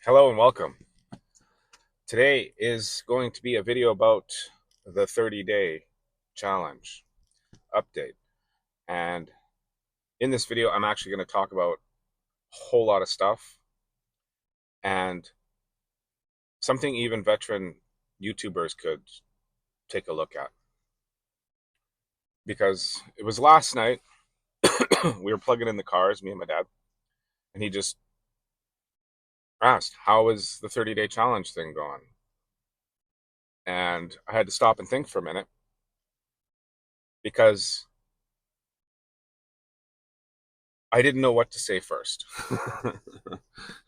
Hello and welcome. Today is going to be a video about the 30-day challenge update. And in this video, I'm actually going to talk about a whole lot of stuff and something even veteran YouTubers could take a look at. Because it was last night, we were plugging in the cars, me and my dad, and he just asked, how is the 30-day challenge thing going? And I had to stop and think for a minute because I didn't know what to say first.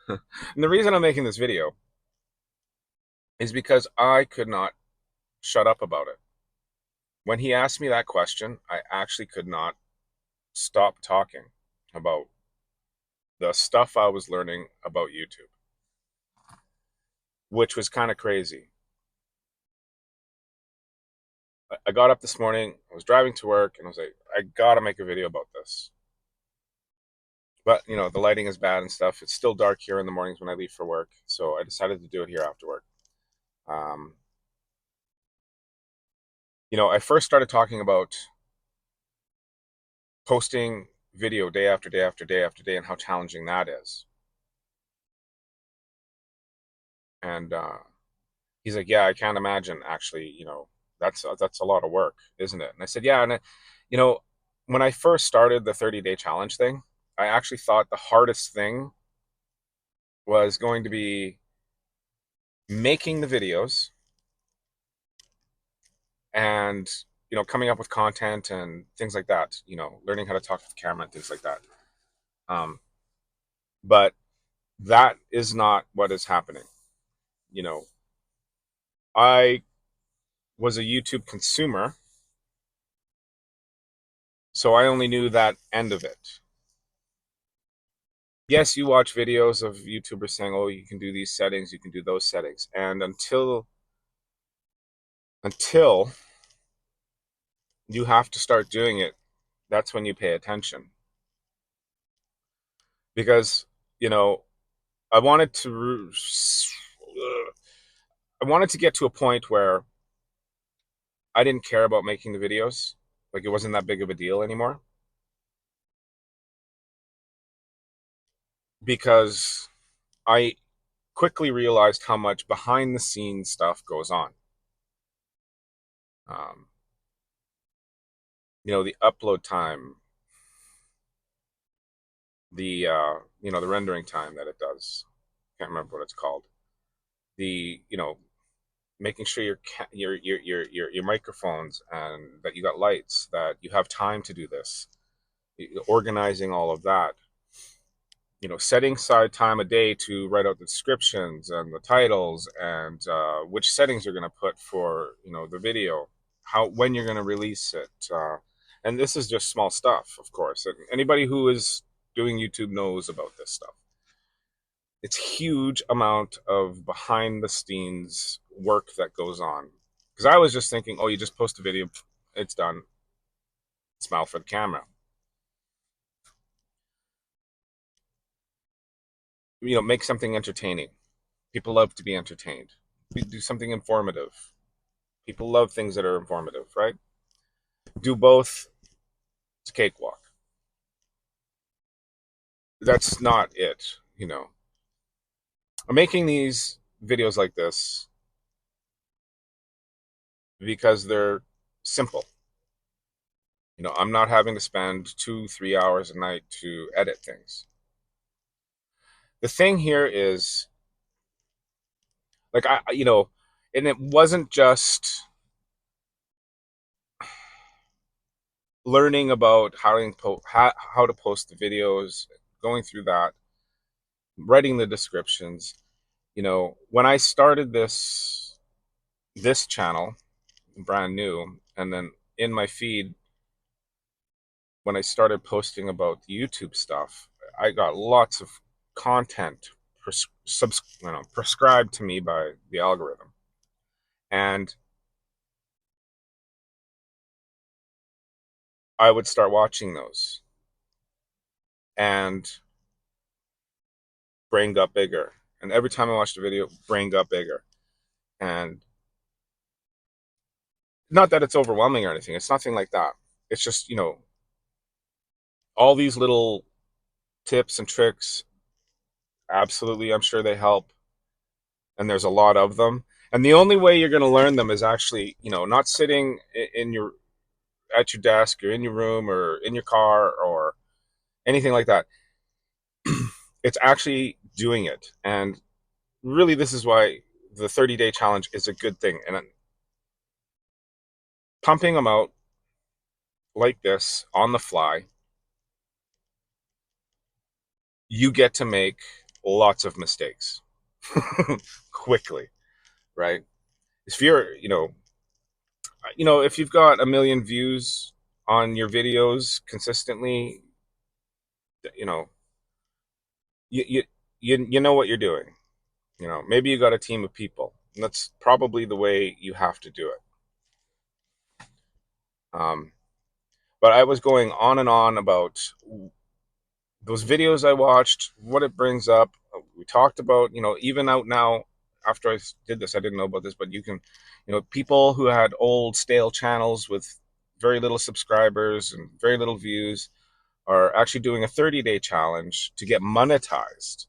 And the reason I'm making this video is because I could not shut up about it. When he asked me that question, I actually could not stop talking about the stuff I was learning about YouTube, which was kind of crazy. I got up this morning, I was driving to work, and I was like, I gotta make a video about this. But, the lighting is bad and stuff. It's still dark here in the mornings when I leave for work, so I decided to do it here after work. Um, I first started talking about posting video day after day after day after day and how challenging that is. And he's like, yeah, I can't imagine actually, that's a lot of work, isn't it? And I said, yeah. And, you know, when I first started the 30-day challenge thing, I actually thought the hardest thing was going to be making the videos and, coming up with content and things like that, learning how to talk to the camera and things like that. But that is not what is happening. You know, I was a YouTube consumer, so I only knew that end of it. Yes, you watch videos of YouTubers saying, "Oh, you can do these settings, you can do those settings," and until you have to start doing it, that's when you pay attention. Because you know, I wanted to, I wanted to get to a point where I didn't care about making the videos, like it wasn't that big of a deal anymore, because I quickly realized how much behind the scenes stuff goes on. Um, the upload time, the rendering time that it does. Can't remember what it's called. The making sure your microphones and that you got lights, that you have time to do this, organizing all of that. Setting aside time a day to write out the descriptions and the titles and which settings you're going to put for the video, how when you're going to release it, and this is just small stuff, of course. And anybody who is doing YouTube knows about this stuff. It's huge amount of behind the scenes work that goes on. Because I was just thinking, oh, you just post a video, it's done. Smile for the camera. Make something entertaining. People love to be entertained. We do something informative. People love things that are informative, right? Do both, it's a cakewalk. That's not it. I'm making these videos like this because they're simple. I'm not having to spend 2, 3 hours a night to edit things. The thing here is, like, and it wasn't just learning about how to post the videos, going through that, writing the descriptions. When I started this channel, brand new, and then in my feed, when I started posting about the YouTube stuff, I got lots of content prescribed to me by the algorithm, and I would start watching those, and brain got bigger And every time I watched a video, brain got bigger. And not that it's overwhelming or anything. It's nothing like that. It's just, all these little tips and tricks, absolutely, I'm sure they help. And there's a lot of them. And the only way you're going to learn them is actually, not sitting in your at your desk or in your room or in your car or anything like that. It's actually doing it. And really, this is why the 30-day challenge is a good thing. And pumping them out like this on the fly, you get to make lots of mistakes quickly, right? If you're, if you've got a million views on your videos consistently, you know, you you you know what you're doing. Maybe you got a team of people. And that's probably the way you have to do it. Um, but I was going on and on about those videos I watched, what it brings up. We talked about, even out now, after I did this, I didn't know about this, but you can, people who had old stale channels with very little subscribers and very little views are actually doing a 30-day challenge to get monetized.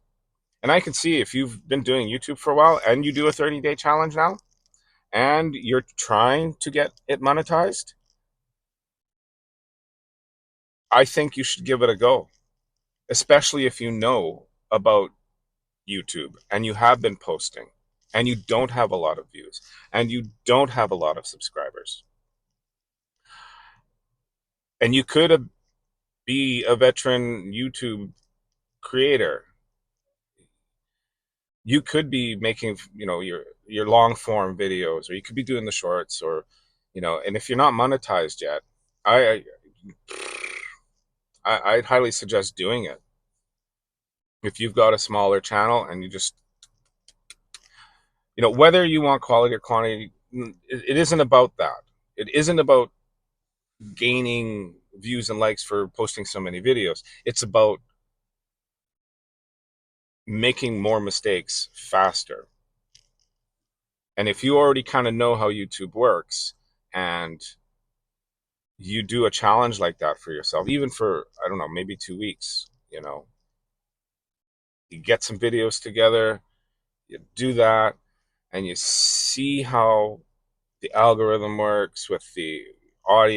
And I can see if you've been doing YouTube for a while and you do a 30-day challenge now and you're trying to get it monetized, I think you should give it a go, especially if you know about YouTube and you have been posting and you don't have a lot of views and you don't have a lot of subscribers. And you could be a veteran YouTube creator. You could be making, your long form videos, or you could be doing the shorts, or, and if you're not monetized yet, I, I'd highly suggest doing it. If you've got a smaller channel and you just, whether you want quality or quantity, it isn't about that. It isn't about gaining views and likes for posting so many videos. It's about making more mistakes faster. And if you already kind of know how YouTube works and you do a challenge like that for yourself, even for, I don't know, maybe 2 weeks, you get some videos together, you do that, and you see how the algorithm works, with how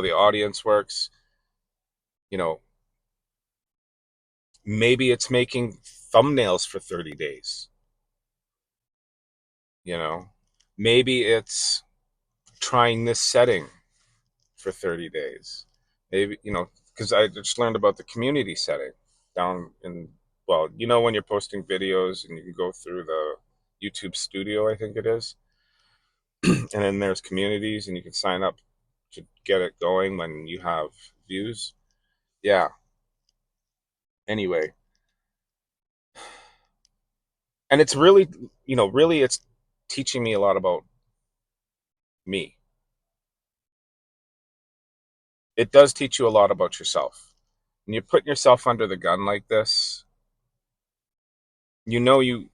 the audience works, you know, maybe it's making thumbnails for 30 days, you know, maybe it's trying this setting for 30 days. Maybe, because I just learned about the community setting down in, well, when you're posting videos and you can go through the YouTube studio, I think it is, and then there's communities and you can sign up to get it going when you have views. Yeah. Anyway, and it's really, really it's teaching me a lot about me. It does teach you a lot about yourself. When you're putting yourself under the gun like this, you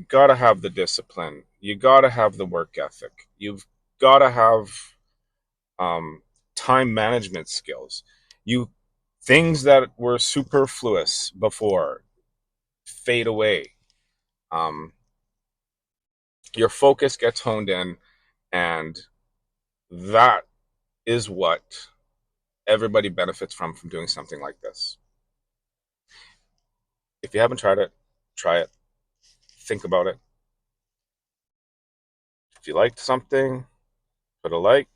gotta have the discipline. You gotta have the work ethic. You've gotta have um, time management skills. You Things that were superfluous before fade away. Um, your focus gets honed in, and that is what everybody benefits from doing something like this. If you haven't tried it, try it. Think about it. If you liked something, put a like.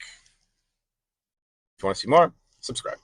If you want to see more, subscribe.